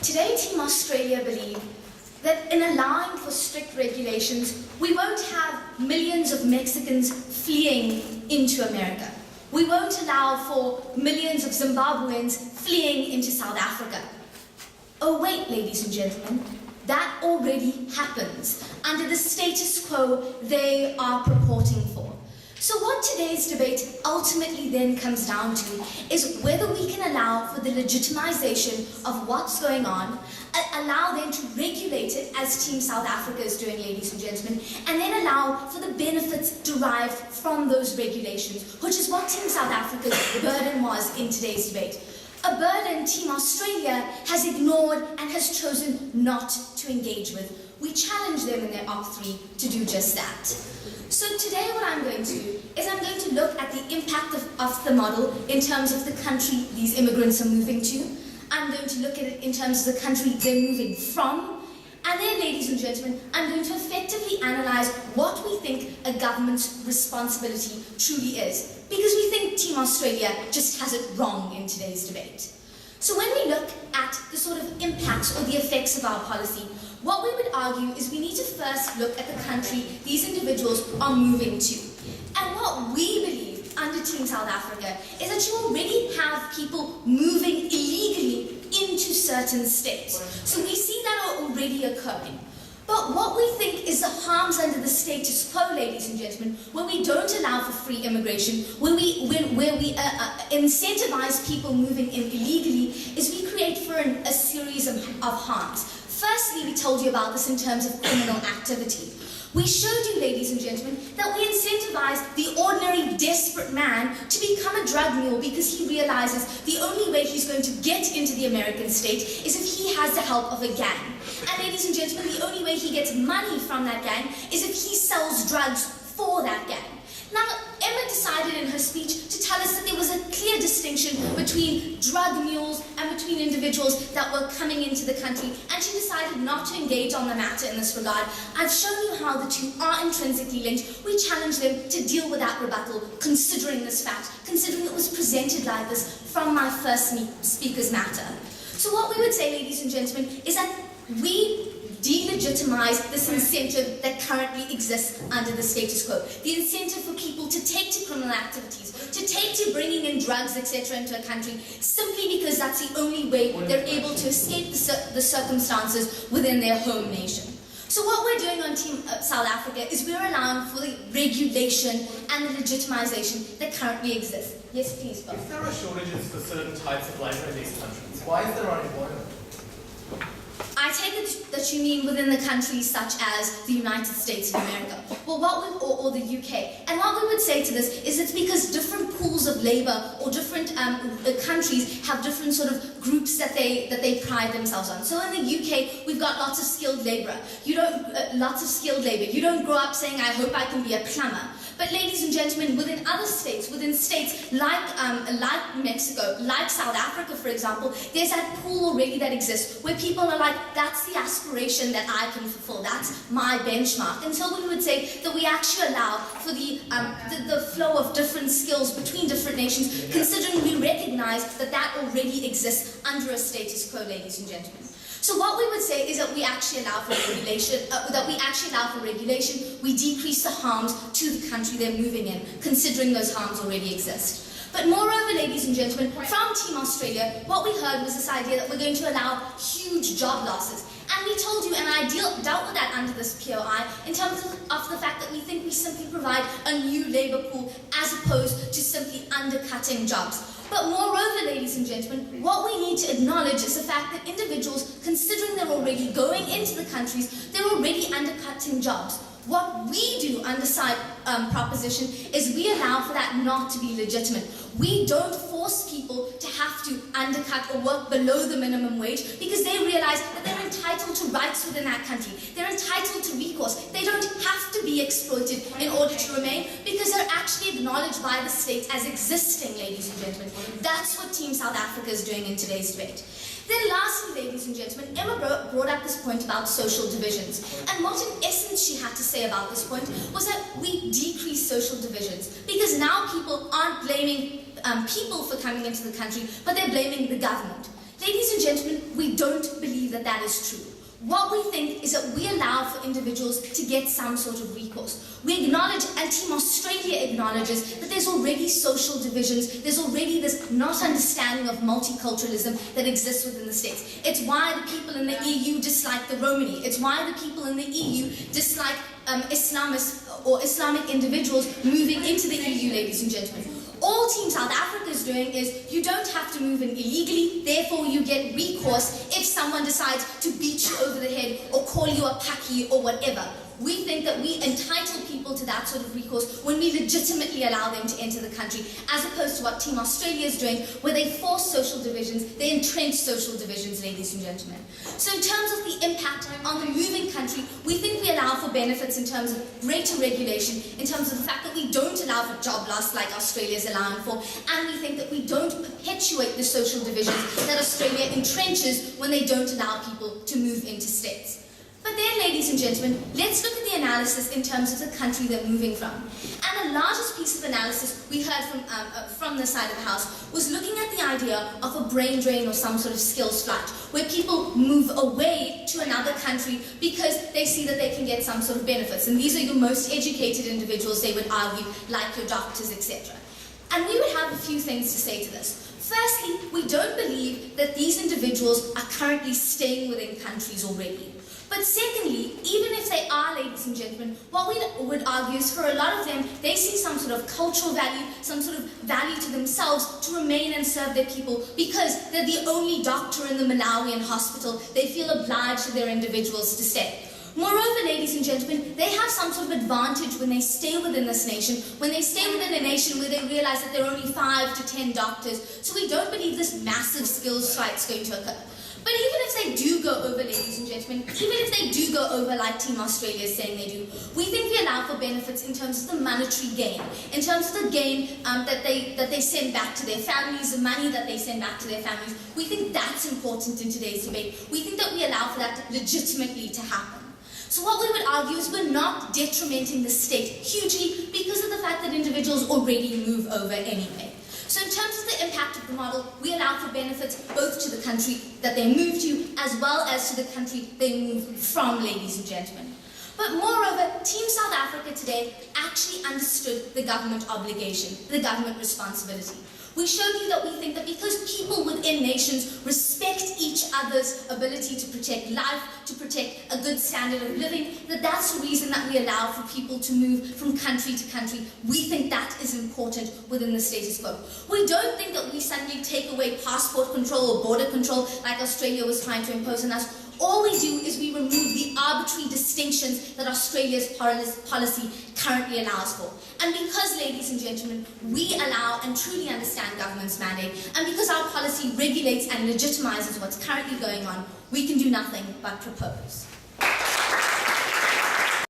Today, Team Australia believe that in allowing for strict regulations, we won't have millions of Mexicans fleeing into America. We won't allow for millions of Zimbabweans fleeing into South Africa. Oh wait, ladies and gentlemen, that already happens under the status quo they are purporting for. So what today's debate ultimately then comes down to is whether we can allow for the legitimization of what's going on, allow them to regulate it as Team South Africa is doing, ladies and gentlemen, and then allow for the benefits derived from those regulations, which is what Team South Africa's burden was in today's debate. A burden Team Australia has ignored and has chosen not to engage with. We challenge them in their Op3 to do just that. So today what I'm going to do is I'm going to look at the impact of the model in terms of the country these immigrants are moving to. I'm going to look at it in terms of the country they're moving from. And then, ladies and gentlemen, I'm going to effectively analyze what we think a government's responsibility truly is. Because we think Team Australia just has it wrong in today's debate. So when we look at the sort of impacts or the effects of our policy, what we would argue is we need to first look at the country these individuals are moving to. And what we believe under Team South Africa is that you already have people moving illegally into certain states. So we see that are already occurring. But what we think is the harms under the status quo, ladies and gentlemen, when we don't allow for free immigration, where we incentivize people moving in illegally, is we create for a series of harms. Firstly, we told you about this in terms of criminal activity. We showed you, ladies and gentlemen, that we incentivize the ordinary, desperate man to become a drug mule because he realizes the only way he's going to get into the American state is if he has the help of a gang. And ladies and gentlemen, the only way he gets money from that gang is if he sells drugs for that gang. Now, Emma decided in her speech to tell us that there was a clear distinction between drug mules and between individuals that were coming into the country, and she decided not to engage on the matter in this regard. I've shown you how the two are intrinsically linked. We challenge them to deal with that rebuttal, considering this fact, considering it was presented like this from my first speaker's matter. So what we would say, ladies and gentlemen, is that we delegitimize this incentive that currently exists under the status quo. The incentive for people to take to criminal activities, to take to bringing in drugs, etc. into a country, simply because that's the only way they're able to escape the circumstances within their home nation. So what we're doing on Team South Africa is we're allowing for the regulation and the legitimization that currently exists. Yes, please, Bob. If there are shortages for certain types of labor in these countries, why is there unemployment? I take it that you mean within the countries such as the United States of America, or the UK. And what we would say to this is it's because different pools of labor or different countries have different sort of groups that they pride themselves on. So in the UK, we've got lots of skilled labor. You don't grow up saying, I hope I can be a plumber. But ladies and gentlemen, within other states, within states like Mexico, like South Africa, for example, there's that pool already that exists where people are like, that's the aspiration that I can fulfill, that's my benchmark. And so we would say that we actually allow for the flow of different skills between different nations, considering we recognize that that already exists under a status quo, ladies and gentlemen. So what we would say is that we actually allow for regulation, we decrease the harms to the country they're moving in, considering those harms already exist. But moreover, ladies and gentlemen, from Team Australia, what we heard was this idea that we're going to allow huge job losses. And we told you, and I dealt with that under this POI, in terms of the fact that we think we simply provide a new labour pool as opposed to simply undercutting jobs. But moreover, ladies and gentlemen, what we need to acknowledge is the fact that individuals, considering they're already going into the countries, they're already undercutting jobs. What we do under side proposition is we allow for that not to be legitimate. We don't force people to have to undercut or work below the minimum wage because they realize that they're entitled to rights within that country. They're entitled to recourse. They don't have to be exploited in order to remain because they're actually acknowledged by the state as existing, ladies and gentlemen. That's what Team South Africa is doing in today's debate. Then lastly, ladies and gentlemen, Emma brought up this point about social divisions. And what in essence she had to say about this point was that we decrease social divisions because now people aren't blaming people for coming into the country, but they're blaming the government. Ladies and gentlemen, we don't believe that that is true. What we think is that we allow for individuals to get some sort of recourse. We acknowledge, and Team Australia acknowledges, that there's already social divisions, there's already this not understanding of multiculturalism that exists within the states. It's why the people in the EU dislike the Romani. It's why the people in the EU dislike Islamists or Islamic individuals moving into the EU, ladies and gentlemen. All Team South Africa is doing is you don't have to move in illegally, therefore you get recourse if someone decides to beat you over the head or call you a paki or whatever. We think that we entitle people to that sort of recourse when we legitimately allow them to enter the country, as opposed to what Team Australia is doing, where they force social divisions, they entrench social divisions, ladies and gentlemen. So in terms of the impact on the moving country, we think we allow for benefits in terms of greater regulation, in terms of the fact that we don't allow for job loss like Australia is allowing for, and we think that we don't perpetuate the social divisions that Australia entrenches when they don't allow people to move into states. But then, ladies and gentlemen, let's look at the analysis in terms of the country they're moving from. And the largest piece of analysis we heard from the side of the House was looking at the idea of a brain drain or some sort of skills flight, where people move away to another country because they see that they can get some sort of benefits. And these are your most educated individuals, they would argue, like your doctors, etc. And we would have a few things to say to this. Firstly, we don't believe that these individuals are currently staying within countries already. But secondly, even if they are, ladies and gentlemen, what we would argue is for a lot of them, they see some sort of cultural value, some sort of value to themselves to remain and serve their people because they're the only doctor in the Malawian hospital. They feel obliged to their individuals to stay. Moreover, ladies and gentlemen, they have some sort of advantage when they stay within this nation, when they stay within a nation where they realize that there are only 5 to 10 doctors. So we don't believe this massive skills flight is going to occur. But even if they do go over, ladies and gentlemen, even if they do go over like Team Australia is saying they do, we think we allow for benefits in terms of the monetary gain, in terms of the gain that they send back to their families, the money that they send back to their families. We think that's important in today's debate. We think that we allow for that legitimately to happen. So what we would argue is we're not detrimenting the state hugely because of the fact that individuals already move over anyway. So in terms of the impact of the model, we allow for benefits both to the country that they move to as well as to the country they move from, ladies and gentlemen. But moreover, Team South Africa today actually understood the government obligation, the government responsibility. We showed you that we think that because people within nations respect each other's ability to protect life, to protect a good standard of living, that's the reason that we allow for people to move from country to country. We think that is important within the status quo. We don't think that we suddenly take away passport control or border control like Australia was trying to impose on us. All we do is we remove the arbitrary distinctions that Australia's policy currently allows for. And because, ladies and gentlemen, we allow and truly understand government's mandate, and because our policy regulates and legitimizes what's currently going on, we can do nothing but propose.